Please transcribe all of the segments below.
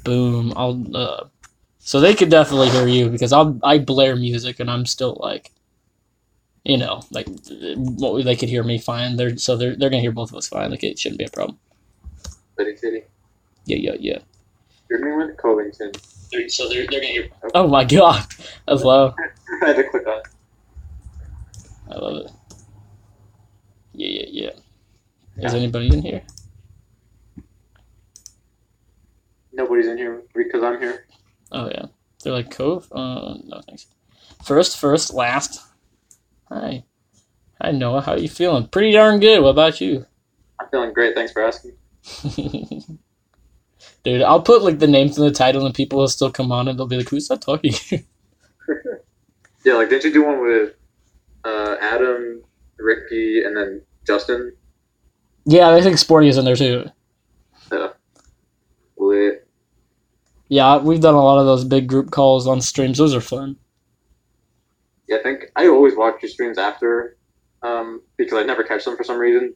Boom. So they could definitely hear you because I blare music and I'm still like, like they could hear me fine. They're gonna hear both of us fine. Like it shouldn't be a problem. City. Yeah, yeah, yeah. You're going with Covington. They're gonna hear. Oh my god, that's low. I had to click on it. I love it. Yeah, yeah, yeah. Is anybody in here? Nobody's in here because I'm here. Oh yeah. They're like Cove. No thanks. First, last. Hi. Hi Noah. How you feeling? Pretty darn good. What about you? I'm feeling great. Thanks for asking. Dude, I'll put like the names in the title and people will still come on and they'll be like, "Who's that talking?" Yeah, like didn't you do one with Adam, Ricky, and then Justin? Yeah, I think Sporty is in there too. Yeah. Lit. Yeah, we've done a lot of those big group calls on streams. Those are fun. Yeah, I think I always watch your streams after, because I never catch them for some reason.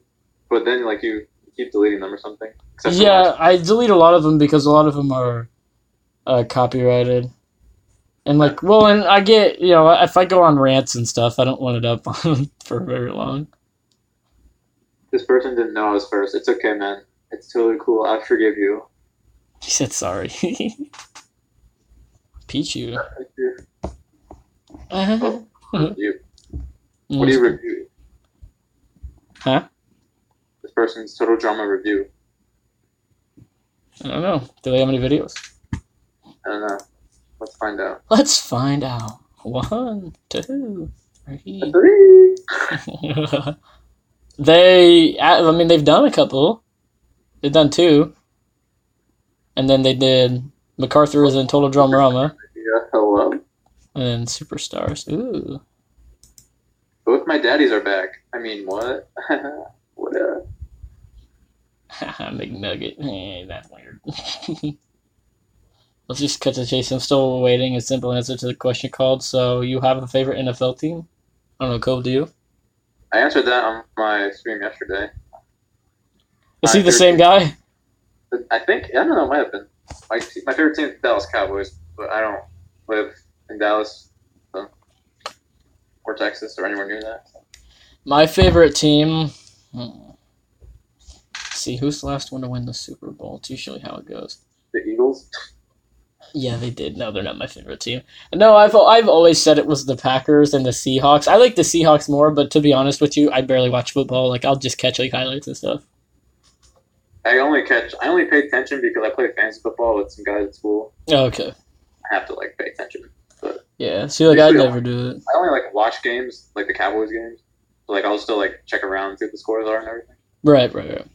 But then like you keep deleting them or something. Yeah, I delete a lot of them because a lot of them are copyrighted. And like, well, and I get, if I go on rants and stuff, I don't want it up for very long. This person didn't know I was first. It's okay, man. It's totally cool. I forgive you. He said sorry. Pichu. Oh, review. What do you review? Huh? This person's Total Drama review. I don't know. Do they have any videos? I don't know. Let's find out. Let's find out. 1, 2, 3. 3. They've done a couple. They've done 2. And then they did MacArthur is in Total Drama. Yeah, hello. And then Superstars. Ooh. Both my daddies are back. I mean, what? What? McNugget. Hey, that's weird. Let's just cut to the chase. I'm still waiting a simple answer to the question called. So, you have a favorite NFL team? I don't know, Cole, do you? I answered that on my stream yesterday. Is he the same guy? I don't know, it might have been. My favorite team is the Dallas Cowboys, but I don't live in Dallas, so, or Texas, or anywhere near that. So. My favorite team... Let's see, who's the last one to win the Super Bowl? It's usually how it goes. The Eagles? Yeah, they did. No, they're not my favorite team. No, I've always said it was the Packers and the Seahawks. I like the Seahawks more, but to be honest with you, I barely watch football. Like, I'll just catch like highlights and stuff. I only pay attention because I play fantasy football with some guys at school. Oh, okay. I have to like pay attention. But yeah, see, like I never do it. I only like watch games, like the Cowboys games. So like I'll still like check around, see what the scores are and everything. Right.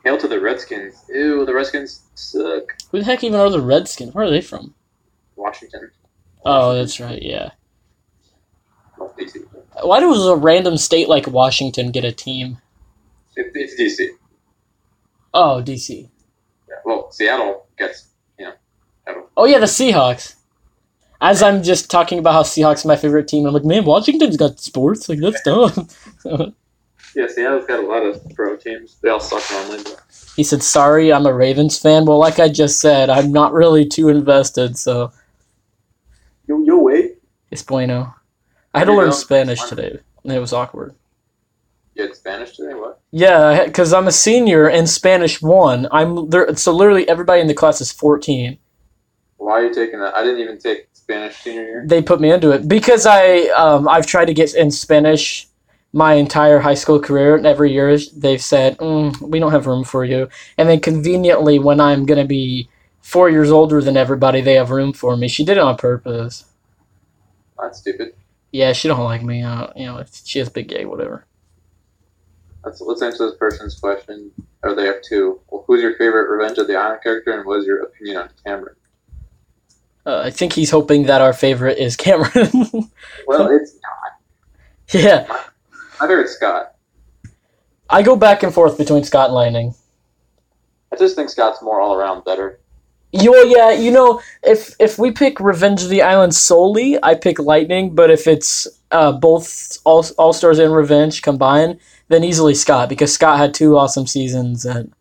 Hail to the Redskins. Ew, the Redskins suck. Who the heck even are the Redskins? Where are they from? Washington. Oh, that's right, yeah. Well, DC. Why does a random state like Washington get a team? It's DC. Oh, DC. Yeah, well, Seattle gets, Seattle. Oh, yeah, the Seahawks. As I'm just talking about how Seahawks are my favorite team, I'm like, man, Washington's got sports. Like, that's dumb. Yeah, Seattle's got a lot of pro teams. They all suck normally. But... He said, sorry, I'm a Ravens fan. Well, like I just said, I'm not really too invested, so... Yo, wait. Es bueno. I had to learn Spanish today, and it was awkward. You had Spanish today? What? Yeah, because I'm a senior in Spanish 1. I'm there, so literally everybody in the class is 14. Why are you taking that? I didn't even take Spanish senior year. They put me into it because I've tried to get in Spanish my entire high school career, and every year they've said, we don't have room for you. And then conveniently, when I'm going to be 4 years older than everybody, they have room for me. She did it on purpose. That's stupid. Yeah, she don't like me. She has big gay, whatever. Let's answer this person's question. Or they have 2. Well, who's your favorite Revenge of the Island character, and what is your opinion on Cameron? I think he's hoping that our favorite is Cameron. Well, it's not. Yeah. My favorite's Scott. I go back and forth between Scott and Lightning. I just think Scott's more all around better. If we pick Revenge of the Island solely, I pick Lightning, but if it's both All-Stars and Revenge combined, then easily Scott, because Scott had 2 awesome seasons, and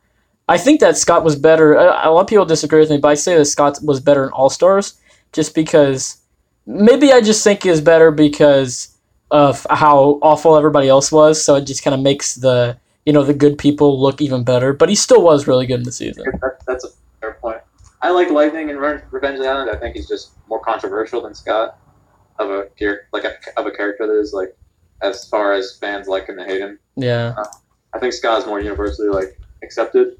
I think that Scott was better. A lot of people disagree with me, but I say that Scott was better in All Stars just because maybe I just think he is better because of how awful everybody else was. So it just kind of makes the good people look even better. But he still was really good in the season. That's a fair point. I like Lightning in Revenge of the Island. I think he's just more controversial than Scott of a character that is like as far as fans like him and hate him. Yeah, I think Scott is more universally like accepted.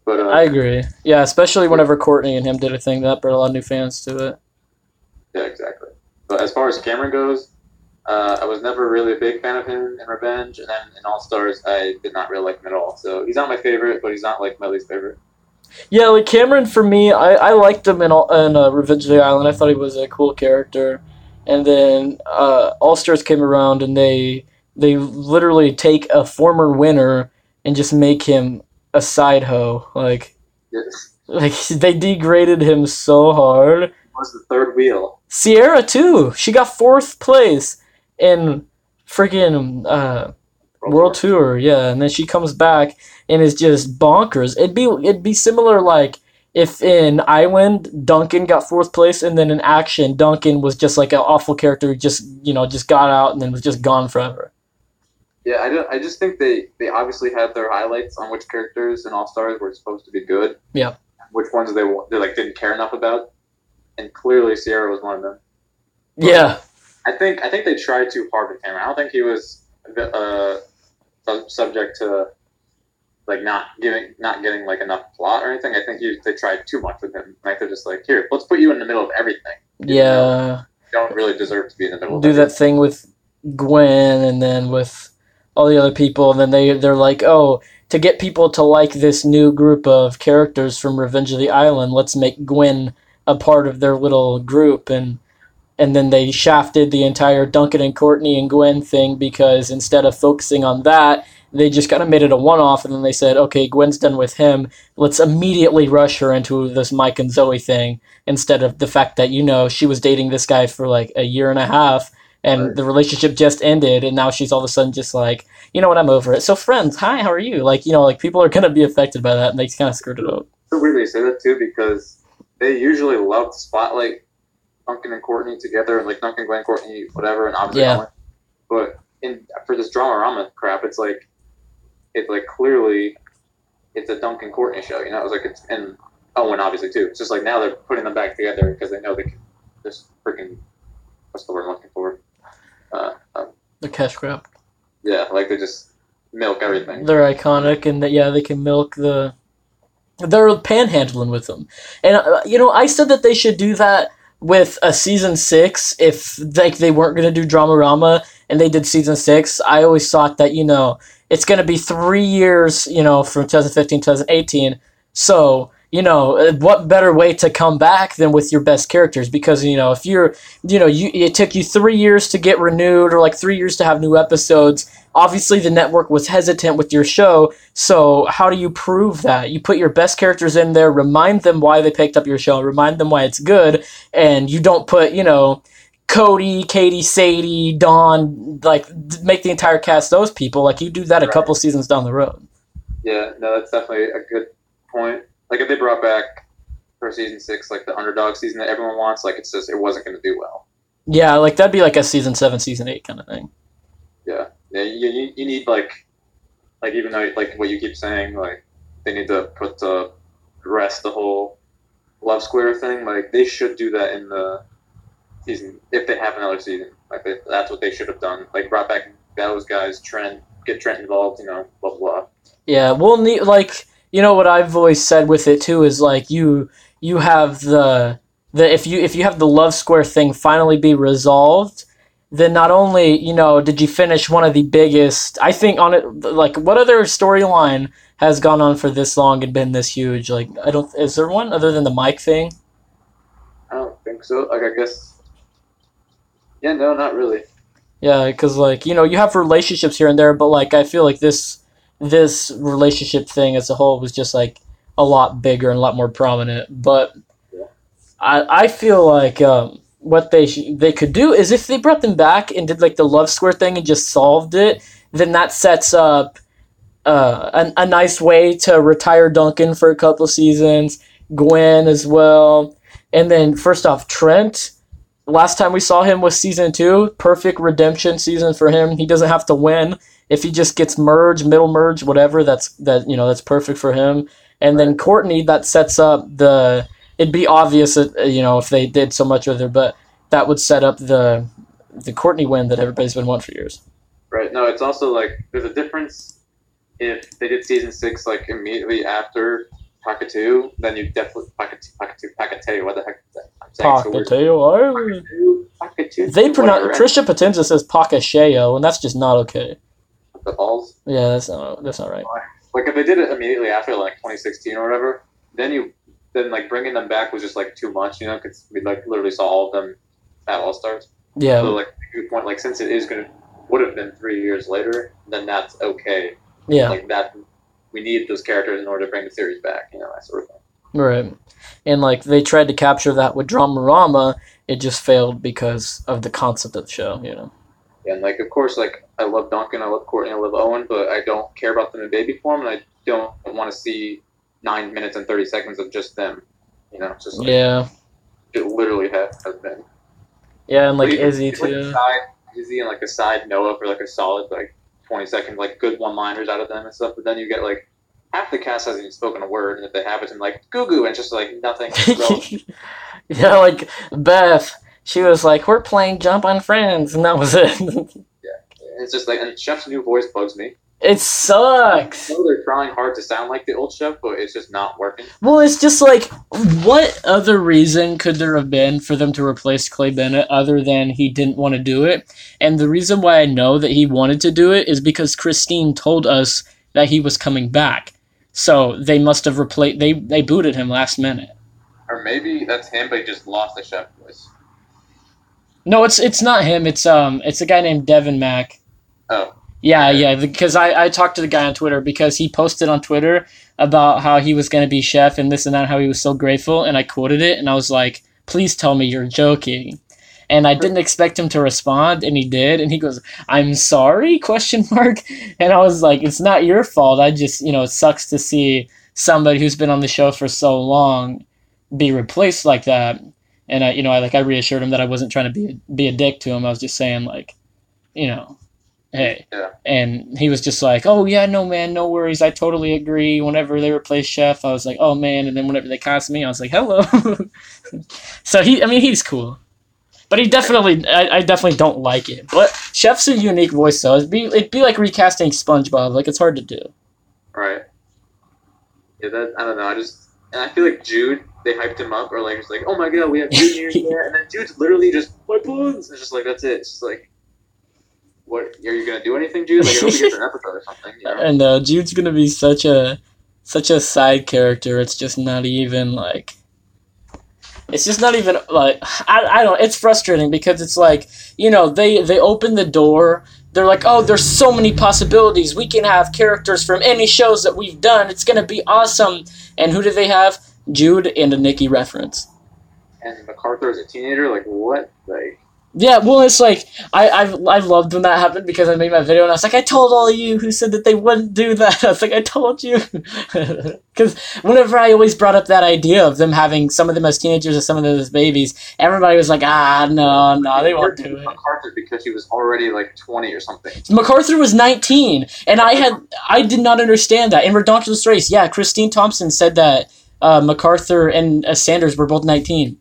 But I agree. Yeah, especially whenever Courtney and him did a thing that brought a lot of new fans to it. Yeah, exactly. But as far as Cameron goes, I was never really a big fan of him in Revenge, and then in All Stars, I did not really like him at all. So he's not my favorite, but he's not like my least favorite. Yeah, like Cameron for me, I liked him in Revenge of the Island. I thought he was a cool character, and then All Stars came around and they literally take a former winner and just make him a side hoe. Yes. Like they degraded him so hard. He was the third wheel. Sierra too. She got fourth place in freaking World Tour, yeah, and then she comes back and is just bonkers. It'd be similar like if in Island Duncan got fourth place and then in Action Duncan was just like an awful character who just got out and then was just gone forever. Yeah, I just think they obviously had their highlights on which characters in All Stars were supposed to be good. Yeah. Which ones they like didn't care enough about, and clearly Sierra was one of them. But Yeah. I think they tried too hard with Cameron. I don't think he was subject to like not getting like enough plot or anything. I think they tried too much with him. Like they're just like, here, let's put you in the middle of everything. Yeah. You don't really deserve to be in the middle. Do of that thing with Gwen and then with all the other people, and then they're like, oh, to get people to like this new group of characters from Revenge of the Island, let's make Gwen a part of their little group, and then they shafted the entire Duncan and Courtney and Gwen thing because instead of focusing on that, they just kind of made it a one-off, and then they said, okay, Gwen's done with him, let's immediately rush her into this Mike and Zoe thing, instead of the fact that, she was dating this guy for like a year and a half, and Right. the relationship just ended, and now she's all of a sudden just like, you know what, I'm over it. So friends, hi, how are you? Like, like people are going to be affected by that, and they kind of screwed it up. It's so weird they say that too because they usually love to spotlight Duncan and Courtney together, and like Duncan, Gwen, Courtney, whatever, and obviously Yeah. Ellen. But for this drama crap, it's like clearly it's a Duncan Courtney show. It was like it's and Owen obviously too. It's just like now they're putting them back together because they know they can just freaking what's the word I'm looking for? The cash grab. Yeah, like they just milk everything. They're iconic, and they can milk the. They're panhandling with them, and I said that they should do that with a season 6 if they weren't going to do Dramarama and they did season 6. I always thought that it's going to be 3 years from 2015 to 2018, so what better way to come back than with your best characters? Because if you're it took you 3 years to get renewed, or like 3 years to have new episodes. Obviously the network was hesitant with your show, so how do you prove that? You put your best characters in there, remind them why they picked up your show, remind them why it's good, and you don't put Cody, Katie, Sadie, Dawn, like make the entire cast those people. Like you do that a couple seasons down the road. Yeah, no, that's definitely a good point. Like if they brought back for season 6 like the underdog season that everyone wants, like it's just it wasn't going to do well. Yeah, like that'd be like a season 7, season 8 kind of thing. Yeah, you need like even though like what you keep saying, like they need to put to rest the whole Love Square thing. Like they should do that in the season if they have another season. Like that's what they should have done. Like brought back those guys, get Trent involved. Blah blah blah. Yeah, we'll need what I've always said with it too is like you have the if you have the Love Square thing finally be resolved, then not only did you finish one of the biggest, I think on it, like what other storyline has gone on for this long and been this huge? Like is there one other than the Mike thing? I don't think so. Like I guess, yeah, no, not really. Yeah, because you have relationships here and there, but like I feel like this relationship thing as a whole was just like a lot bigger and a lot more prominent. But Yeah. I feel like what they could do is if they brought them back and did like the Love Square thing and just solved it, then that sets up a nice way to retire Duncan for a couple seasons. Gwen as well. And then first off, Trent. Last time we saw him was season 2. Perfect redemption season for him. He doesn't have to win. If he just gets merged, middle merge, whatever, that's perfect for him. And then Courtney, that sets up the. It'd be obvious that, if they did so much with her, but that would set up the Courtney win that everybody's been wanting for years. Right. No, it's also like there's a difference if they did season 6 like immediately after Pakatu, then you definitely Pakate. What the heck is that? I'm saying Pakatu. They pronounce Trisha Potenza says Pakasheo, and that's just not okay. The balls. Yeah, that's not right. Like if they did it immediately after like 2016 or whatever, then bringing them back was just like too much, because we like literally saw all of them at All Stars. Yeah. So like good point. Like since it would have been 3 years later, then that's okay. Yeah. Like that, we need those characters in order to bring the series back. That sort of thing. Right. And like they tried to capture that with Dramarama, it just failed because of the concept of the show. And like of course, like I love Duncan, I love Courtney, I love Owen, but I don't care about them in baby form, and I don't want to see 9 minutes and 30 seconds of just them. It's just like, it literally has been. Yeah, and like Izzy too. Izzy and like a side Noah for like a solid like 20 seconds, like good one-liners out of them and stuff. But then you get like half the cast hasn't even spoken a word, and if they have it's in like goo goo and just like nothing. Yeah, like Beth, she was like, "We're playing Jump on Friends," and that was it. Yeah, it's just like, and Chef's new voice bugs me. It sucks. I know they're trying hard to sound like the old Chef, but it's just not working. Well, it's just like, what other reason could there have been for them to replace Clay Bennett other than he didn't want to do it? And the reason why I know that he wanted to do it is because Christine told us that he was coming back. So they must have replaced. They booted him last minute. Or maybe that's him, but he just lost the Chef voice. No, it's not him. It's a guy named Devin Mack. Oh. Yeah, because I talked to the guy on Twitter because he posted on Twitter about how he was going to be chef and this and that, how he was so grateful, and I quoted it, and I was like, please tell me you're joking. And I didn't expect him to respond, and he did, and he goes, I'm sorry, ? And I was like, it's not your fault, I just, it sucks to see somebody who's been on the show for so long be replaced like that. And I reassured him that I wasn't trying to be a dick to him, I was just saying, like, hey. Yeah. And he was just like, oh, yeah, no, man, no worries. I totally agree. Whenever they replaced Chef, I was like, oh, man. And then whenever they cast me, I was like, hello. So, he's cool. But I definitely don't like it. But Chef's a unique voice, though. It'd be like recasting SpongeBob. Like, it's hard to do. Right. Yeah, I don't know. I feel like Jude, they hyped him up, or like, it's like, oh my god, we have Jude here. And then Jude's literally just, my balloons. It's just like, that's it. It's just like, what, are you gonna do anything, Jude? Like, I hope he gets an episode or something. And Jude's gonna be such a side character. It's just not even like. It's just not even like I don't. It's frustrating because it's like they open the door. They're like, oh, there's so many possibilities. We can have characters from any shows that we've done. It's gonna be awesome. And who do they have? Jude and a Nikki reference. And MacArthur as a teenager, like what, like. Yeah, well, it's like, I loved when that happened because I made my video and I was like, I told all of you who said that they wouldn't do that. I was like, I told you. Because whenever I always brought up that idea of them having some of them as teenagers and some of them as babies, everybody was like, no, they won't do it. MacArthur because he was already like 20 or something. MacArthur was 19, and I did not understand that. In Redonkulous Race, yeah, Christine Thompson said that MacArthur and Sanders were both 19.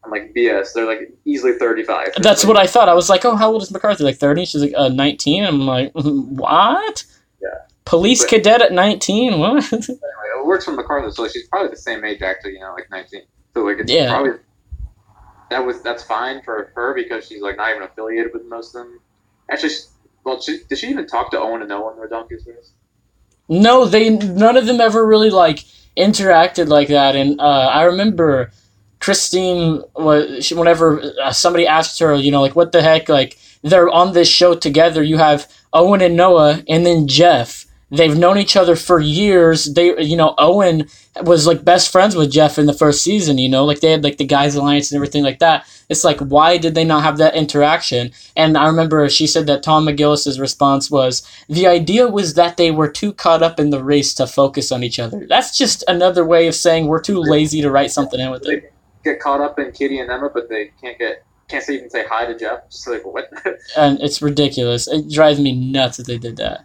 I'm like, BS. They're like easily 35. That's what I thought. I was like, oh, how old is MacArthur? Like 30? She's like 19. I'm like, what? Yeah. Police cadet at 19? What? Anyway, it works for MacArthur, so she's probably the same age actually, like 19. So like it's probably that's fine for her because she's like not even affiliated with most of them. Actually, did she even talk to Owen and Noah in Redonkulous Race? No, none of them ever really like interacted like that. And I remember Christine, whenever somebody asked her, like, what the heck, like, they're on this show together. You have Owen and Noah, and then Jeff. they've known each other for years. Owen was like best friends with Jeff in the first season, like they had like the guys alliance and everything like that. It's like, why did they not have that interaction? And I remember she said that Tom McGillis's response was, the idea was that they were too caught up in the race to focus on each other. That's just another way of saying we're too lazy to write something in with it. Get caught up in Kitty and Emma, but they can't even say hi to Jeff. Just like, what? And it's ridiculous. It drives me nuts that they did that.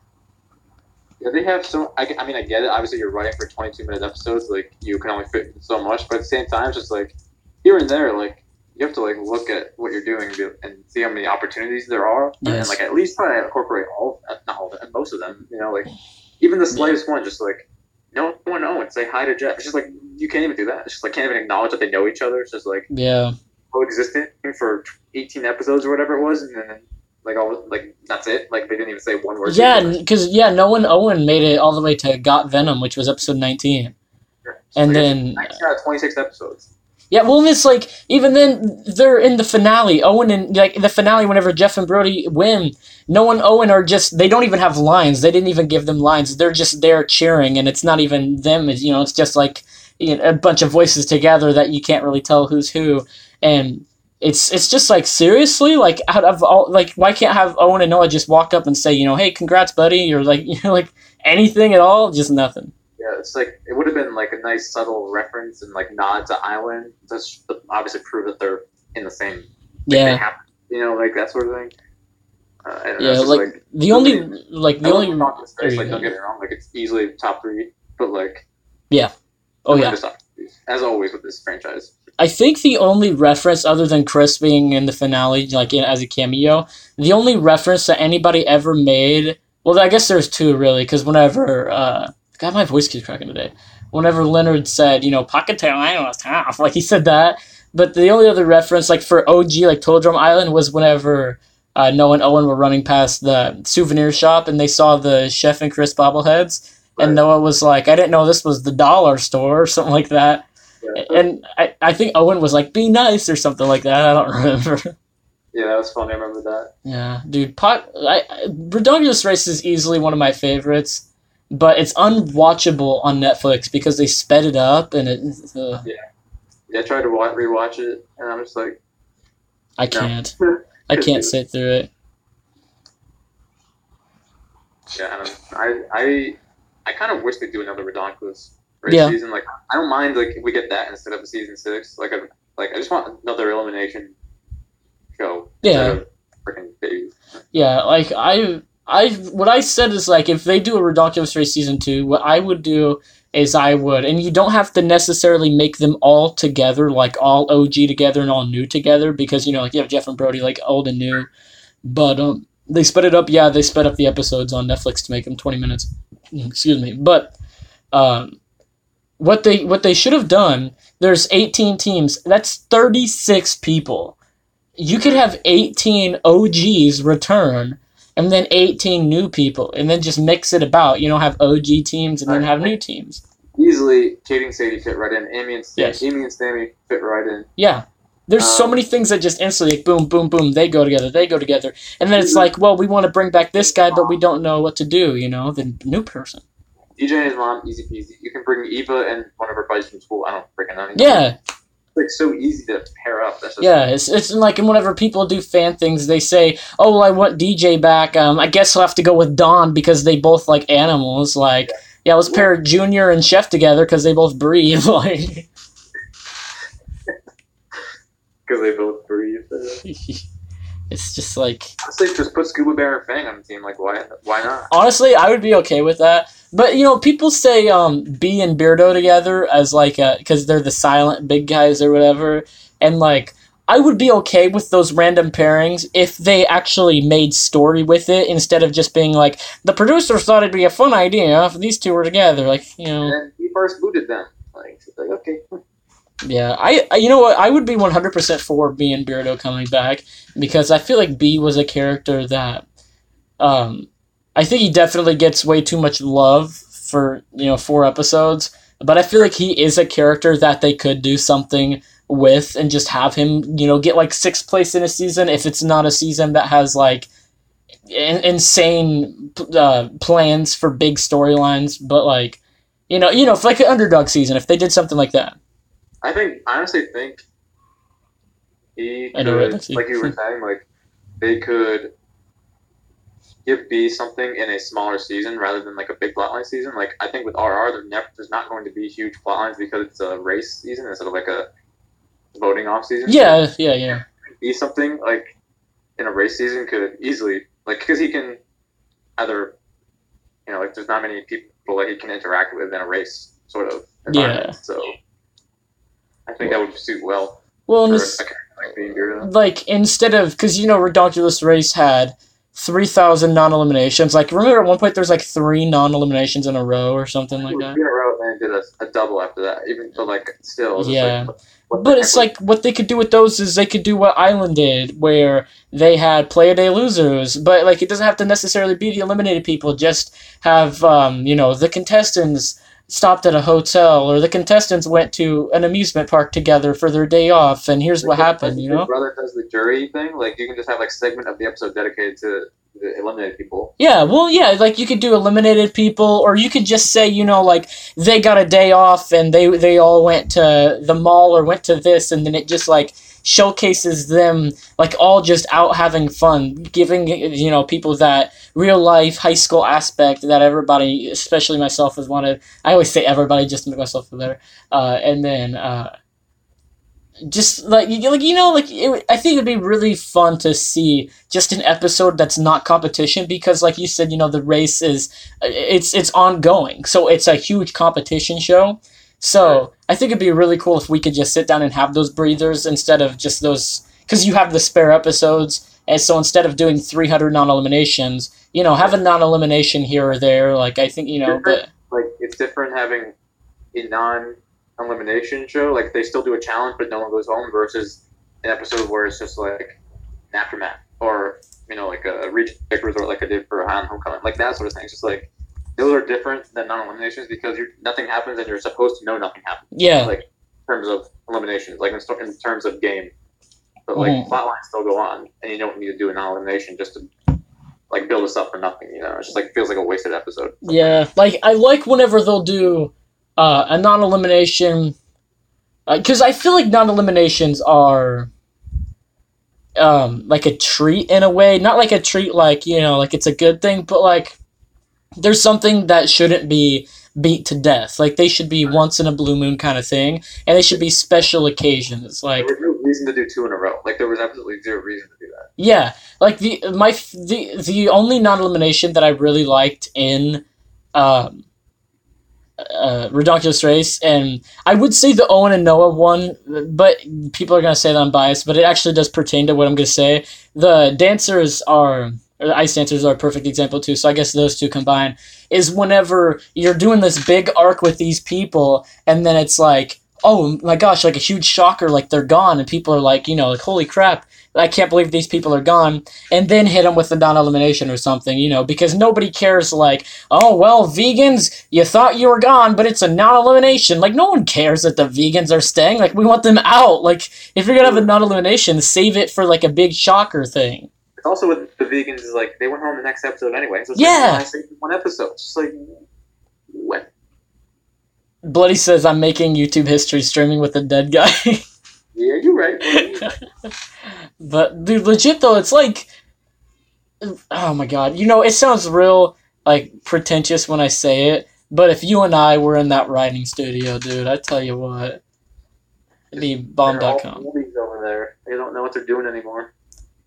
Yeah, they have so. I mean, I get it. Obviously, you're writing for 22-minute episodes. Like, you can only fit so much. But at the same time, it's just like here and there, like you have to like look at what you're doing and see how many opportunities there are, and like at least try to incorporate not all of them, most of them. Like even the slightest one, just like no one and say hi to Jeff. It's just like you can't even do that. It's just like can't even acknowledge that they know each other. It's just like coexisting for 18 episodes or whatever it was, and then. That's it. Like they didn't even say one word. Yeah, because Noah and Owen made it all the way to Got Venom, which was episode 19, and then 26 episodes. Yeah, well, it's like even then they're in the finale. Owen and like the finale, whenever Jeff and Brody win, Noah and Owen are they don't even have lines. They didn't even give them lines. They're just there cheering, and it's not even them. It's just like a bunch of voices together that you can't really tell who's who, and. It's just like, seriously, like out of all, like why can't have Owen and Noah just walk up and say, hey, congrats, buddy, or like like anything at all, just nothing. Yeah, it's like it would have been like a nice subtle reference and like nod to Island, just to obviously prove that they're in the same. Like like that sort of thing. The only don't get me wrong, like it's easily top 3, but like as always with this franchise. I think the only reference, other than Chris being in the finale, like as a cameo, the only reference that anybody ever made, well, I guess there's 2 really, because whenever, God, my voice keeps cracking today. Whenever Leonard said, Pocket-tail Island was tough, like he said that, but the only other reference, like for OG, like Toadrum Island, was whenever Noah and Owen were running past the souvenir shop and they saw the Chef and Chris bobbleheads, and Noah was like, I didn't know this was the dollar store, or something like that. And I think Owen was like, be nice or something like that. I don't remember. Yeah, that was funny. I remember that. Yeah, dude. Redonkulous Race is easily one of my favorites, but it's unwatchable on Netflix because they sped it up and it. Yeah, I tried to rewatch it, and I'm just like, I can't. I can't sit through it. Yeah, I kind of wish they'd do another Redonkulous Race season. Like, I don't mind like if we get that instead of a season 6. Like I just want another elimination show. Yeah. Freaking babies. Yeah, like what I said is like if they do a Redonkulous Race season 2, what I would do is and you don't have to necessarily make them all together, like all OG together and all new together, because like you have Jeff and Brody like old and new, but they sped it up. Yeah, they sped up the episodes on Netflix to make them 20 minutes. Excuse me, but what they should have done. There's 18 teams. That's 36 people. You could have 18 OGs return, and then 18 new people, and then just mix it about. Have OG teams and then have new teams. Easily, Katie and Sadie fit right in. Amy and Sammy fit right in. Yeah. There's so many things that just instantly, like, boom, boom, boom, they go together. And then it's like, well, we want to bring back this guy, but we don't know what to do, the new person. DJ and his mom, easy peasy. You can bring Eva and one of her buddies from school. I don't freaking know. Yeah. It's like so easy to pair up. It's like whenever people do fan things, they say, oh, well, I want DJ back. I guess I'll have to go with Dawn because they both like animals. Like, let's pair Junior and Chef together because they both breathe. Like, because they both breathe. It's just like... Honestly, just put Scuba Bear and Fang on the team. Like, why not? Honestly, I would be okay with that. But, people say B and Beardo together as, like, because they're the silent big guys or whatever. And, like, I would be okay with those random pairings if they actually made story with it instead of just being like, the producers thought it'd be a fun idea if these two were together. Like, And he first booted them. Like, okay. Yeah, you know what? I would be 100% for B and Beardo coming back because I feel like B was a character that, I think he definitely gets way too much love for 4 episodes, but I feel like he is a character that they could do something with and just have him, get like 6th place in a season if it's not a season that has like insane plans for big storylines, but like, if like an underdog season, if they did something like that. I honestly think he I know, right? could, Let's see. like you were saying, like they could give B something in a smaller season rather than like a big plotline season. Like I think with RR, there's not going to be huge plotlines because it's a race season instead of like a voting off season. So Yeah, yeah, yeah. B something like in a race season could easily like because he can either like there's not many people that he can interact with in a race sort of Yeah. environment. So I think that would suit well Well, and for a this, character like being Beardo. like, instead of, because, Redonkulous Race had 3,000 non-eliminations. Like, remember at one point there's like 3 non-eliminations in a row or something like that? In a row and then did a double after that. Even though like still just like Yeah. what the But heck it's was like what they could do with those is they could do what Island did, where they had play a day losers. But like it doesn't have to necessarily be the eliminated people. Just have the contestants stopped at a hotel, or the contestants went to an amusement park together for their day off, and here's what like happened. Big Brother does the jury thing. Like you can just have like segment of the episode dedicated to the eliminated people. Yeah, well, yeah, like you could do eliminated people, or you could just say, like they got a day off and they all went to the mall or went to this, and then it just like showcases them like all just out having fun, giving people that real life high school aspect that everybody, especially myself, has wanted. I always say everybody just to make myself feel better, and then. Just I think it'd be really fun to see just an episode that's not competition, because like you said, the race is it's ongoing, so it's a huge competition show. So I think it'd be really cool if we could just sit down and have those breathers instead of just those, because you have the spare episodes, and so instead of doing 300 non-eliminations, have a non-elimination here or there. Like I think but like it's different having a non-elimination show. Like they still do a challenge, but no one goes home. Versus an episode where it's just like an aftermath, or like a reject resort, like I did for Homecoming, like that sort of thing. It's just like those are different than non-eliminations because nothing happens and you're supposed to know nothing happens. yeah. Like in terms of eliminations, like in terms of game, but like plot lines still go on, and you don't need to do a non-elimination just to like build us up for nothing. It's just like feels like a wasted episode. Yeah, like I like whenever they'll do a non-elimination, because I feel like non-eliminations are like a treat in a way, not like a treat like like it's a good thing, but like there's something that shouldn't be beat to death. Like they should be once in a blue moon kind of thing, and they should be special occasions. Like there was no reason to do 2 in a row. Like there was absolutely zero reason to do that. Yeah, like the only non-elimination that I really liked in um, Redonkulous Race, and I would say the Owen and Noah one, but people are gonna say that I'm biased, but it actually does pertain to what I'm gonna say. The dancers or the ice dancers are a perfect example too. So I guess those two combined is whenever you're doing this big arc with these people, and then it's like, oh my gosh, like a huge shocker, like they're gone, and people are like, like holy crap, I can't believe these people are gone, and then hit them with a non-elimination or something, because nobody cares, like, oh, well, vegans, you thought you were gone, but it's a non-elimination. Like, no one cares that the vegans are staying. Like, we want them out. Like, if you're gonna have a non-elimination, save it for, like, a big shocker thing. It's also with the vegans, is like, they went home the next episode anyway, so it's yeah. like, one episode. It's just like, what? Bloody says, I'm making YouTube history streaming with a dead guy. Yeah, you're right. But, dude, legit, though, it's like, oh my god, it sounds real, like, pretentious when I say it, but if you and I were in that writing studio, dude, I tell you what, it'd be bomb.com. Movies over there. They don't know what they're doing anymore.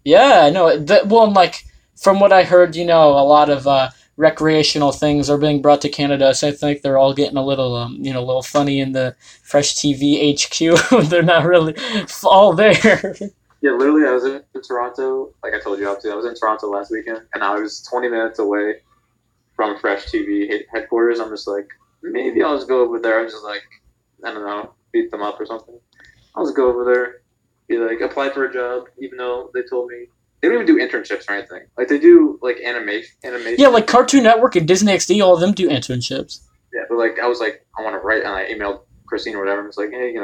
Yeah, I know. Well, like, from what I heard, a lot of recreational things are being brought to Canada, so I think they're all getting a little, a little funny in the Fresh TV HQ. They're not really all there. Yeah, literally, I was in Toronto, like I told you, I was in Toronto last weekend, and I was 20 minutes away from Fresh TV headquarters. I'm just like, maybe I'll just go over there and just like, I don't know, beat them up or something. I'll just go over there, be like, apply for a job, even though they told me they don't even do internships or anything. Like they do like animation. Yeah, like Cartoon Network and Disney XD, all of them do internships. Yeah, but like I was like, I want to write, and I emailed Christine or whatever. I was like, hey,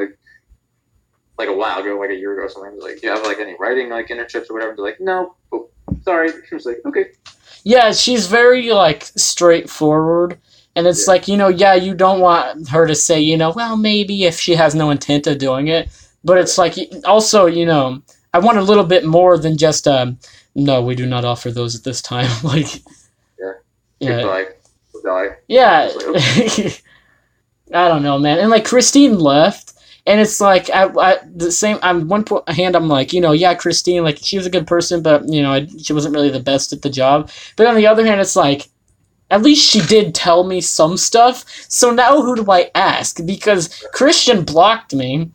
like a while ago, like a year ago or something. I was like, do you have like any writing like internships or whatever? They're like, no. sorry. She was like, okay. Yeah, she's very like straightforward. And it's Yeah. like, yeah, you don't want her to say, well, maybe if she has no intent of doing it. But it's like, also, I want a little bit more than just, no, we do not offer those at this time. Like, Yeah. yeah. Goodbye. Goodbye. Yeah. Like, okay. I don't know, man. And like Christine left, and it's like the same. On one hand, I'm like, yeah, Christine, like she was a good person, but she wasn't really the best at the job. But on the other hand, it's like at least she did tell me some stuff. So now who do I ask? Because Christian blocked me.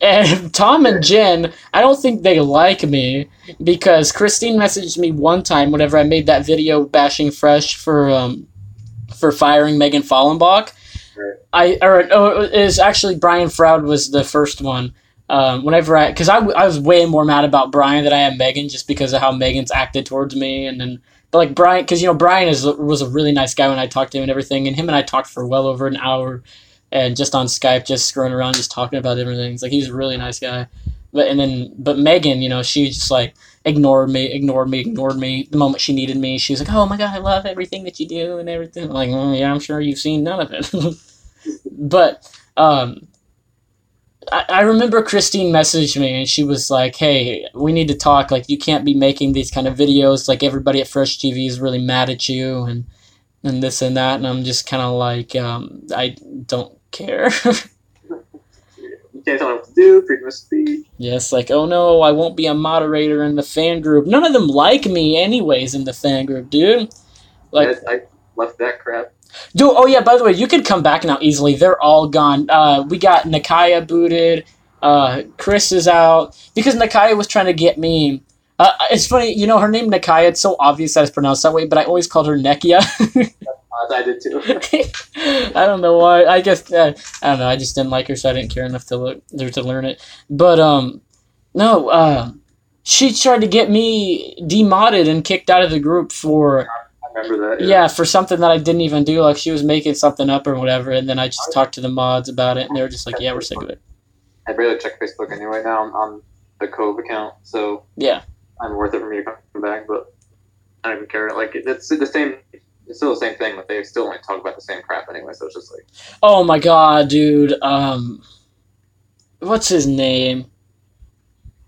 And Tom and Jen, I don't think they like me because Christine messaged me one time whenever I made that video bashing Fresh for firing Megan Fallenbach. It was actually Brian Froud was the first one. Because I was way more mad about Brian than I am Megan, just because of how Megan's acted towards me, and then but like Brian, because Brian was a really nice guy when I talked to him and everything, and him and I talked for well over an hour, and just on Skype, just screwing around, just talking about different things. Like he's a really nice guy, but Megan, she just like ignored me the moment she needed me. She was like, "Oh my god, I love everything that you do and everything." I'm like, yeah, I'm sure you've seen none of it. But I remember Christine messaged me and she was like, "Hey, we need to talk. Like, you can't be making these kind of videos. Like, everybody at Fresh TV is really mad at you and this and that." And I'm just kind of like, I don't care. You can't tell them what to do. Freedom of speech. Yes, like, oh no, I won't be a moderator in the fan group. None of them like me, anyways, in the fan group, dude. Like, I left that crap. Dude, oh yeah, by the way, you could come back now easily. They're all gone. We got Nakaya booted. Chris is out. Because Nakaya was trying to get me. It's funny, her name Nakaya, it's so obvious that it's pronounced that way, but I always called her Nekia. I did too. I don't know why. I guess, I don't know, I just didn't like her, so I didn't care enough to learn it. But, no, she tried to get me demodded and kicked out of the group for... I remember that. Yeah, for something that I didn't even do. Like, she was making something up or whatever, and then I just talked to the mods about it, and they were just like, yeah, we're sick of it. I barely check Facebook anyway now on the Cove account, so yeah, I'm worth it for me to come back, but I don't even care. Like, it's the same. It's still the same thing, but they still only talk about the same crap anyway, so it's just like... Oh my god, dude. What's his name?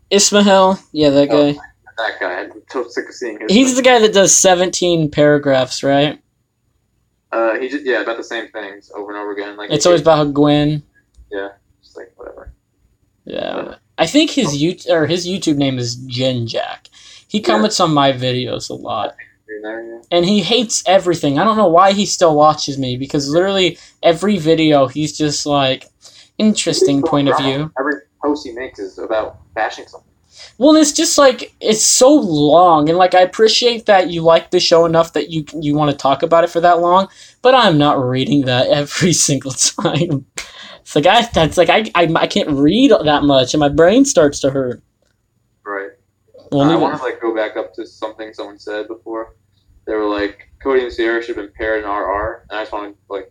Ismail? Yeah, that guy. That guy. I'm so sick of seeing him. He's the guy that does 17 paragraphs, right? He just about the same things over and over again. Like it's always about Gwen. Yeah, just like whatever. Yeah, I think his YouTube name is Gen Jack. He comments on my videos a lot, and he hates everything. I don't know why he still watches me because literally every video he's just like, interesting point of view. Every post he makes is about bashing something. Well, it's just like, it's so long, and like I appreciate that you like the show enough that you want to talk about it for that long, but I'm not reading that every single time. It's like I can't read that much, and my brain starts to hurt. Right. Well, I want to like go back up to something someone said before. They were like, Cody and Sierra should have been paired in RR, and I just want to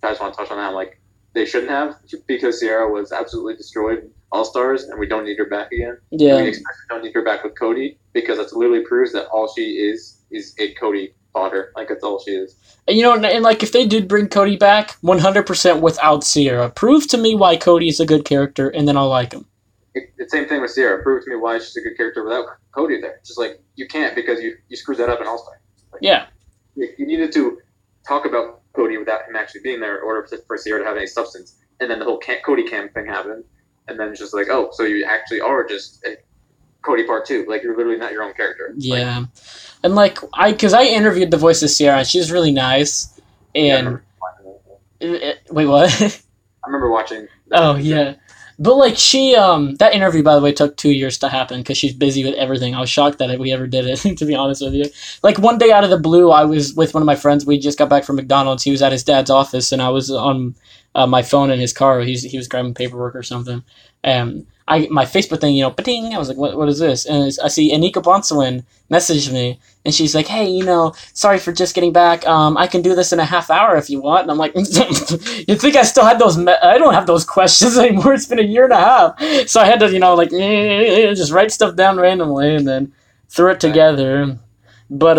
touch on that. I'm like, they shouldn't have, because Sierra was absolutely destroyed All-Stars, and we don't need her back again. Yeah. And we especially don't need her back with Cody, because that literally proves that all she is a Cody fodder. Like, that's all she is. And like, if they did bring Cody back, 100% without Sierra, prove to me why Cody is a good character, and then I'll like him. The same thing with Sierra. Prove to me why she's a good character without Cody there. Just like, you can't, because you screwed that up in All-Star. Like, yeah. You needed to talk about Cody without him actually being there in order for Sierra to have any substance. And then the whole Cody Cam thing happened. And then it's just like, oh, so you actually are just Cody Part 2. Like, you're literally not your own character. Yeah. And, like, because I interviewed the voice of Sierra, and she's really nice. And... wait, what? I remember watching... Oh, yeah. But, like, she, that interview, by the way, took 2 years to happen because she's busy with everything. I was shocked that we ever did it, to be honest with you. Like, one day out of the blue, I was with one of my friends. We just got back from McDonald's. He was at his dad's office, and I was on my phone in his car. He was grabbing paperwork or something. My Facebook thing, ba-ding, I was like, what is this? And I see Anika Bonsawin messaged me, and she's like, hey, sorry for just getting back. I can do this in a half hour if you want. And I'm like, you think I still had those? I don't have those questions anymore. It's been a year and a half. So I had to, just write stuff down randomly, and then threw it together. But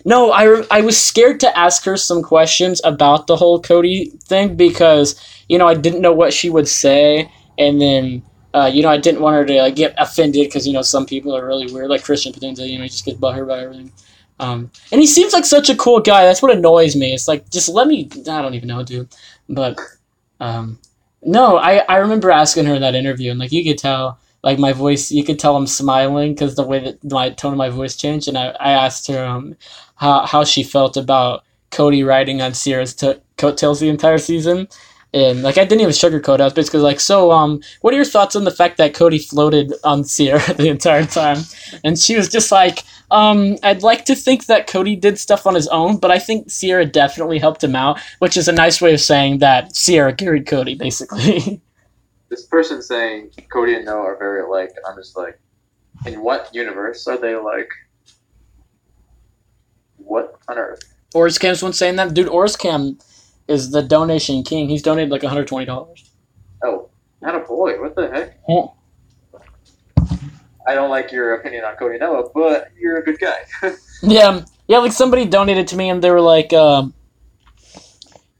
no, I was scared to ask her some questions about the whole Cody thing because I didn't know what she would say, and then I didn't want her to like get offended because some people are really weird, like Christian Potenza, he just gets butthurt by everything. And he seems like such a cool guy. That's what annoys me. It's like just let me. I don't even know, dude. But um, no, I remember asking her in that interview, and like you could tell, like my voice, you could tell I'm smiling because the way that my tone of my voice changed, and I asked her how she felt about Cody riding on Sierra's coattails the entire season, and like I didn't even sugarcoat it. I was basically like, so what are your thoughts on the fact that Cody floated on Sierra the entire time? And she was just like, I'd like to think that Cody did stuff on his own, but I think Sierra definitely helped him out, which is a nice way of saying that Sierra carried Cody, basically. This person saying Cody and Noah are very alike, and I'm just like, in what universe are they like? What on earth? Orscam's one saying that. Dude, Orscam is the donation king. He's donated like $120. Oh, not a boy. What the heck? Oh. I don't like your opinion on Cody Noah, but you're a good guy. Yeah, like somebody donated to me and they were like, oh,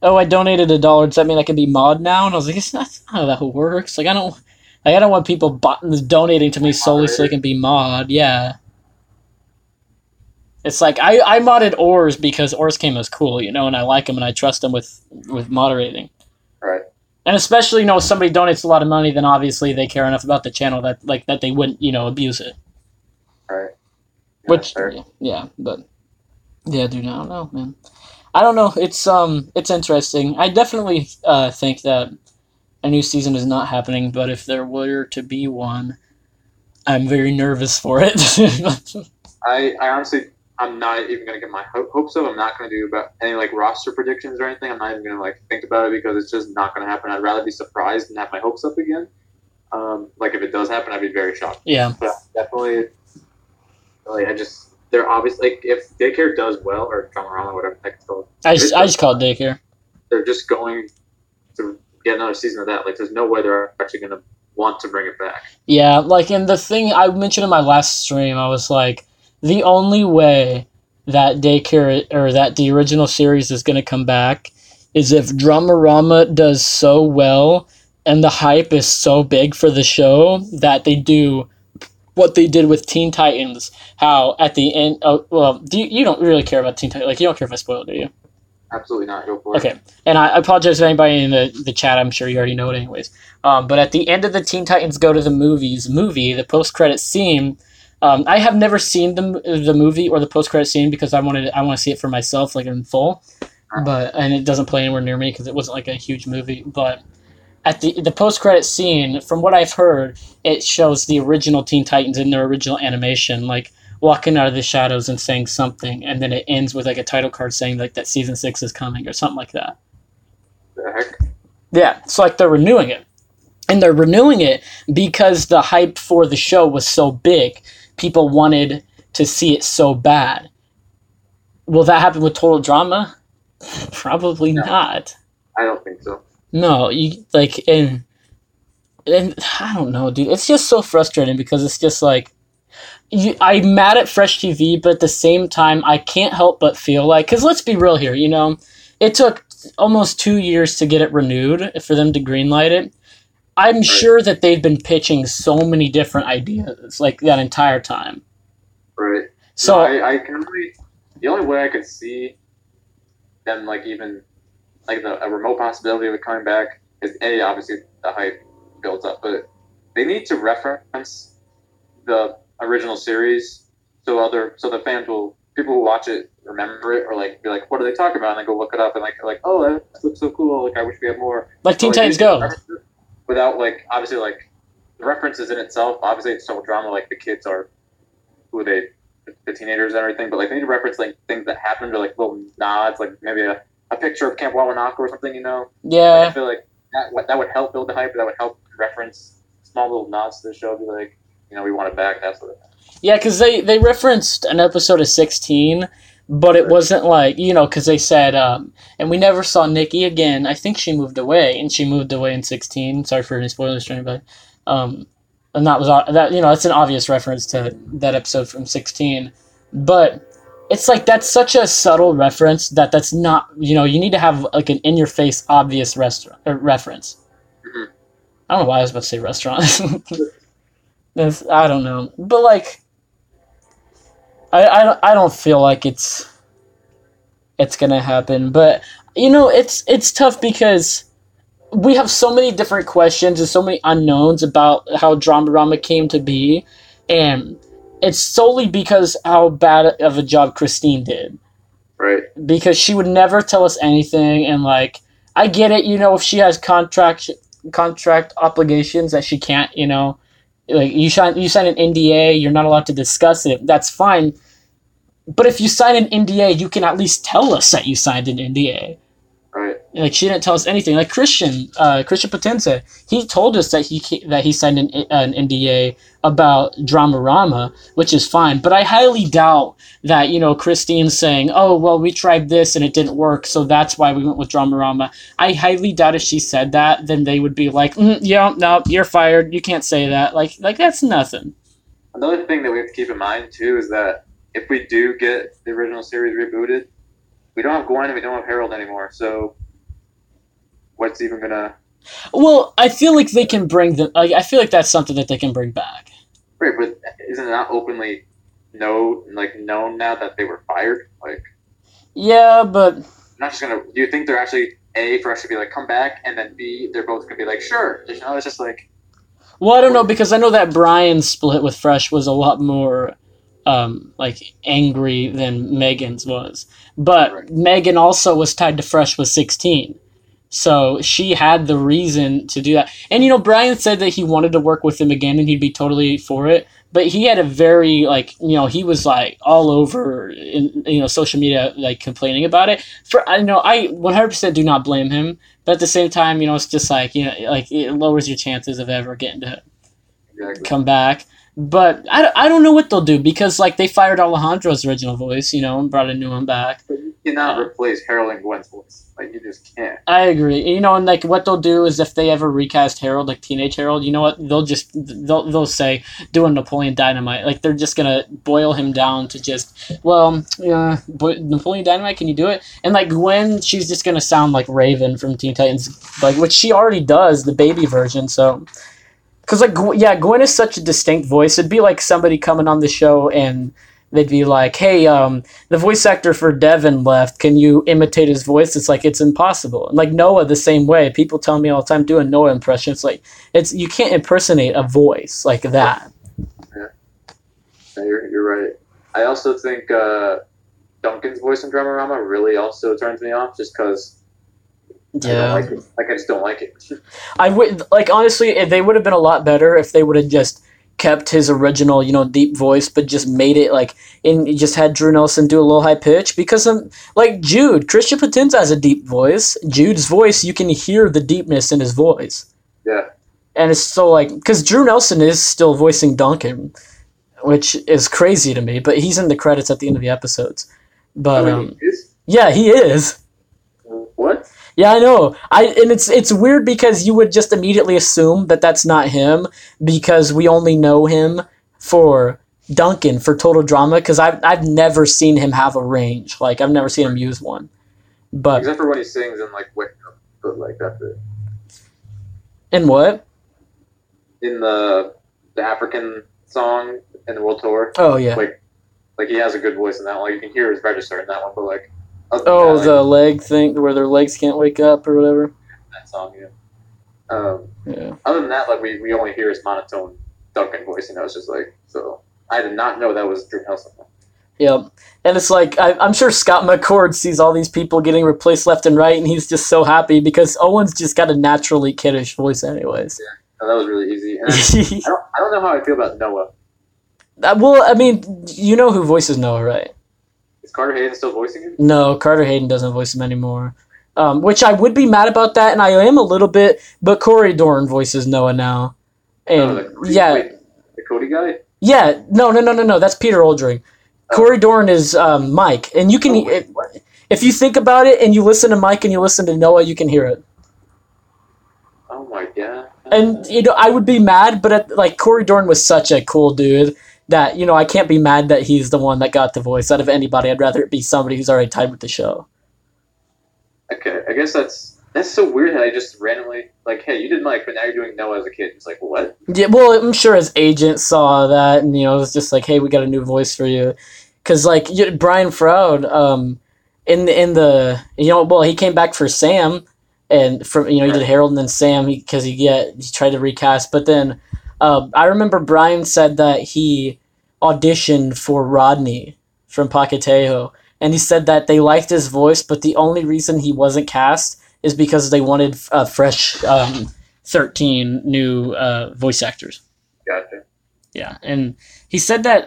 I donated $1. Does that mean I can be mod now? And I was like, it's not how that works. Like, I don't want people donating to me solely so they can be mod. Yeah. It's like I modded Ors because Ors came as cool, and I like him and I trust him with moderating. Right. And especially, if somebody donates a lot of money, then obviously they care enough about the channel that they wouldn't, abuse it. Right. Yeah, which, yeah, but yeah, dude, I don't know, man. I don't know. It's interesting. I definitely think that a new season is not happening, but if there were to be one, I'm very nervous for it. I honestly, I'm not even gonna get my hopes up. I'm not gonna do about any like roster predictions or anything. I'm not even gonna like think about it because it's just not gonna happen. I'd rather be surprised than have my hopes up again. Like if it does happen, I'd be very shocked. Yeah, but definitely, like they're obviously like if daycare does well or Dramarama, whatever the heck it's called. I just call it daycare. They're just going to get another season of that. Like there's no way they're actually gonna want to bring it back. Yeah, like in the thing I mentioned in my last stream, I was like, the only way that daycare or that the original series is going to come back is if Dramarama does so well and the hype is so big for the show that they do what they did with Teen Titans. How at the end, you don't really care about Teen Titans. Like you don't care if I spoil it, do you? Absolutely not. Go for it. Okay, and I apologize to anybody in the chat. I'm sure you already know it anyways. But at the end of the Teen Titans Go to the Movies movie, the post-credit scene, I have never seen the movie or the post-credit scene because I want to see it for myself, like in full. And it doesn't play anywhere near me because it wasn't like a huge movie. But at the post-credit scene, from what I've heard, it shows the original Teen Titans in their original animation, like walking out of the shadows and saying something, and then it ends with like a title card saying like that season 6 is coming or something like that. The heck? Yeah, it's like they're renewing it. And they're renewing it because the hype for the show was so big. People wanted to see it so bad. Will that happen with Total Drama? Probably not. I don't think so. No, and I don't know, dude. It's just so frustrating because it's just like I'm mad at Fresh TV, but at the same time, I can't help but feel like, because let's be real here, it took almost 2 years to get it renewed for them to greenlight it. I'm sure that they've been pitching so many different ideas like that entire time. Right. So no, I can really, the only way I could see them like even like a remote possibility of it coming back is obviously the hype builds up, but they need to reference the original series so the fans people who watch it remember it or like be like, what are they talking about? And then go look it up and like oh, that looks so cool. Like I wish we had more. Like Teen Titans Go. Without like obviously like the references in itself, obviously it's so drama. Like the kids are who they the teenagers and everything, but like they need to reference like things that happened or like little nods, like maybe a picture of Camp Wawanaka or something, Yeah. Like, I feel like that would help build the hype. That would help reference small little nods to the show. Be like, we want it back. That sort of thing. Yeah, because they referenced an episode of 16, but it wasn't like, because they said, and we never saw Nikki again. I think she moved away, and she moved away in 16. Sorry for any spoilers for anybody. And that was that that's an obvious reference to that episode from 16, but it's like that's such a subtle reference that's not you need to have like an in your face obvious restaurant reference. Mm-hmm. I don't know why I was about to say restaurant. I don't know, but like I don't feel like it's gonna happen, but it's tough because we have so many different questions and so many unknowns about how Dramarama came to be, and it's solely because how bad of a job Christine did. Right. Because she would never tell us anything, and like I get it, if she has contract obligations that she can't, like you sign an NDA, you're not allowed to discuss it. That's fine, but if you sign an NDA, you can at least tell us that you signed an NDA. Right. Like she didn't tell us anything. Like Christian Potenza, he told us that he signed an NDA about Dramarama, which is fine. But I highly doubt that Christine's saying, "Oh well, we tried this and it didn't work, so that's why we went with Dramarama." I highly doubt if she said that, then they would be like, "Yeah, no, you're fired. You can't say that." Like that's nothing. Another thing that we have to keep in mind too is that if we do get the original series rebooted, we don't have Gwen and we don't have Harold anymore, so what's even gonna... Well, I feel like they can bring them... I feel like that's something that they can bring back. Right, but isn't it not openly known now that they were fired? Like, yeah, but... I'm not just gonna... Do you think they're actually, A, for us to be like, come back, and then B, they're both gonna be like, sure. It's just like... Well, I don't know, because I know that Brian's split with Fresh was a lot more... angry than Megan's was. But right. Megan also was tied to Fresh with 16. So she had the reason to do that. And, Brian said that he wanted to work with him again and he'd be totally for it. But he had a very, he was, all over in, social media, complaining about it. I 100% do not blame him. But at the same time, it's just, it lowers your chances of ever getting to come back. But I don't know what they'll do because they fired Alejandro's original voice, and brought a new one back. But you cannot replace Harold and Gwen's voice. You just can't. I agree. And what they'll do is if they ever recast Harold, teenage Harold, you know what? They'll say doing Napoleon Dynamite. They're just gonna boil him down to just Napoleon Dynamite. Can you do it? And Gwen, she's just gonna sound like Raven from Teen Titans, which she already does the baby version. So. Because, Gwen is such a distinct voice. It'd be like somebody coming on the show and they'd be like, hey, the voice actor for Devin left. Can you imitate his voice? It's impossible. And, Noah, the same way. People tell me all the time doing Noah impressions. You can't impersonate a voice like that. Yeah. You're right. I also think Duncan's voice in Dramarama really also turns me off just because... Yeah. I just don't like it. I would honestly, they would have been a lot better if they would have just kept his original, deep voice, but just made it just had Drew Nelson do a little high pitch because Jude, Christian Potenza has a deep voice. Jude's voice, you can hear the deepness in his voice. Yeah. And it's so because Drew Nelson is still voicing Duncan, which is crazy to me, but he's in the credits at the end of the episodes. But he is? Yeah, he is. What? Yeah, I know. And it's weird because you would just immediately assume that that's not him because we only know him for Duncan for Total Drama because I've never seen him have a range. I've never seen him use one. But except for when he sings in Wake Up, but that's it. In what? In the African song in the World Tour. Oh yeah. He has a good voice in that one. You can hear his register in that one, but the leg thing where their legs can't wake up or whatever. That song, yeah. Yeah. Other than that, we only hear his monotone Duncan voice. It's just so. I did not know that was Drew Nelson. Yeah, and it's I'm sure Scott McCord sees all these people getting replaced left and right, and he's just so happy because Owen's just got a naturally kiddish voice, anyways. Yeah, that was really easy. And I don't know how I feel about Noah. Well, I mean, you know who voices Noah, right? Is Carter Hayden still voicing him? No, Carter Hayden doesn't voice him anymore. Which I would be mad about that, and I am a little bit, but Corey Dorn voices Noah now. And the Cody guy? Yeah, no, that's Peter Oldring. Oh. Corey Dorn is Mike, and you can if you think about it and you listen to Mike and you listen to Noah, you can hear it. Oh my god. And I would be mad, but like Corey Dorn was such a cool dude that I can't be mad that he's the one that got the voice out of anybody. I'd rather it be somebody who's already tied with the show. Okay, I guess that's so weird that I just randomly like, hey, you did Mike, but now you're doing Noah as a kid. It's like, what? Yeah, well, I'm sure his agent saw that, and it was just like, hey, we got a new voice for you, because like Brian Froud, in the well, he came back for Sam, and from he did Harold and then Sam because he tried to recast, but then I remember Brian said that he auditioned for Rodney from Pocatello, and he said that they liked his voice, but the only reason he wasn't cast is because they wanted fresh 13 new voice actors. Gotcha. Yeah, and he said that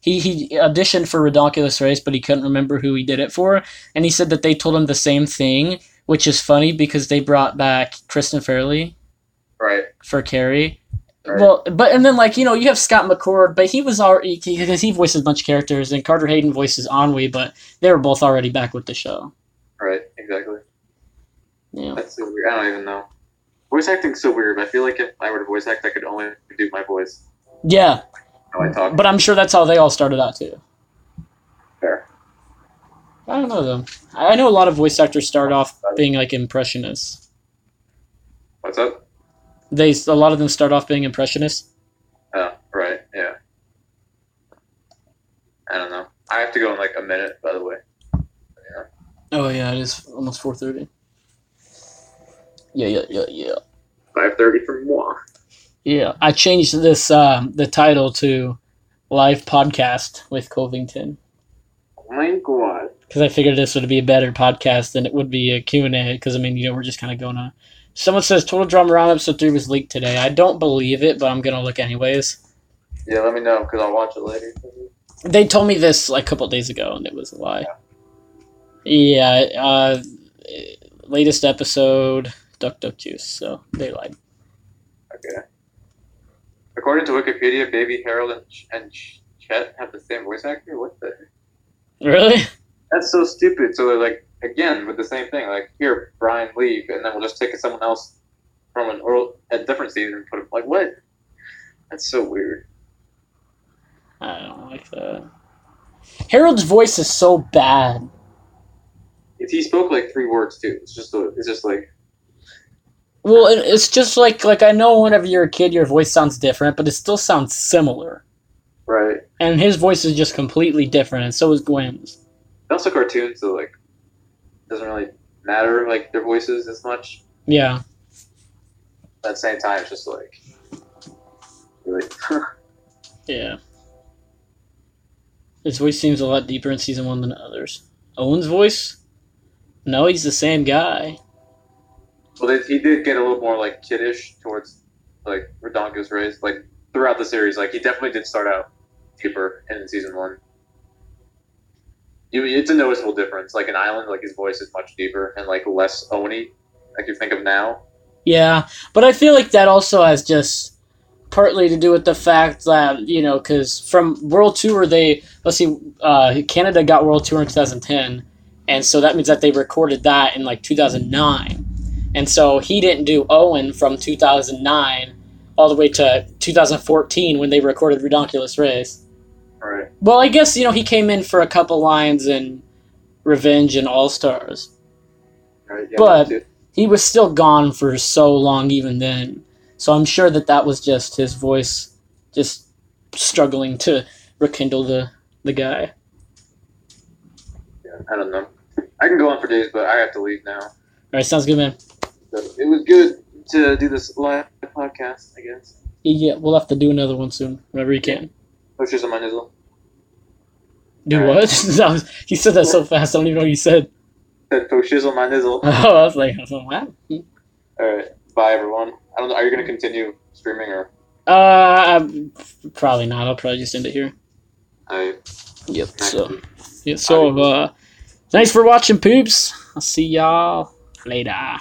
he auditioned for Redonkulous Race, but he couldn't remember who he did it for, and he said that they told him the same thing, which is funny because they brought back Kristen Fairley, right, for Carrie. Right. Well, and then you have Scott McCord, but he was already because he voices a bunch of characters, and Carter Hayden voices Ennui, but they were both already back with the show. Right, exactly. Yeah, that's so weird. I don't even know. Voice acting's so weird. I feel like if I were to voice act, I could only do my voice. Yeah, how I talk. But I'm sure that's how they all started out too. Fair. I don't know though. I know a lot of voice actors start off being like impressionists. What's up? A lot of them start off being impressionists. Oh, right, yeah. I don't know. I have to go in like a minute, by the way. Yeah. Oh yeah, it is almost 4:30. Yeah. 5:30 for moi. Yeah, I changed this the title to Live Podcast with Covington. Oh my god. Because I figured this would be a better podcast than it would be a Q&A, because, we're just kind of going on. Someone says Total Drama Round Episode 3 was leaked today. I don't believe it, but I'm going to look anyways. Yeah, let me know, because I'll watch it later. They told me this like a couple days ago, and it was a lie. Yeah, latest episode, Duck Juice, so they lied. Okay. According to Wikipedia, Baby Harold and Chet have the same voice actor? What the heck? Really? That's so stupid. So they're like, again, with the same thing, like, here, Brian, leave, and then we'll just take someone else from a different season and put him, like, what? That's so weird. I don't like that. Harold's voice is so bad. He spoke like 3 words, too. It's just like... Well, it's just like I know whenever you're a kid, your voice sounds different, but it still sounds similar. Right. And his voice is just completely different, and so is Gwen's. Also cartoons, so, like, doesn't really matter, like, their voices as much. Yeah. But at the same time, it's just, like, really... Yeah. His voice seems a lot deeper in season 1 than others. Owen's voice? No, he's the same guy. Well, he did get a little more, like, kiddish towards, like, Redonkulous Race. Like, throughout the series, like, he definitely did start out deeper in season 1. It's a noticeable difference. Like, in Island, like, his voice is much deeper and, like, less Oni, like you think of now. Yeah, but I feel like that also has just partly to do with the fact that, because from World Tour, Canada got World Tour in 2010, and so that means that they recorded that in, like, 2009. And so he didn't do Owen from 2009 all the way to 2014 when they recorded Redonkulous Race. Right. Well, I guess, he came in for a couple lines in Revenge and All-Stars. Right, yeah, but he was still gone for so long even then. So I'm sure that was just his voice just struggling to rekindle the guy. Yeah, I don't know. I can go on for days, but I have to leave now. All right, sounds good, man. So it was good to do this live podcast, I guess. Yeah, we'll have to do another one soon, whenever you can. Pushes on my nizzle. Do all what? Right. He said that so fast, I don't even know what he said. Said pushes on my nizzle. Oh, I was like, what? Alright, bye everyone. I don't know, are you going to continue streaming or? Probably not. I'll probably just end it here. Alright. Yep, thanks for watching, poops. I'll see y'all later.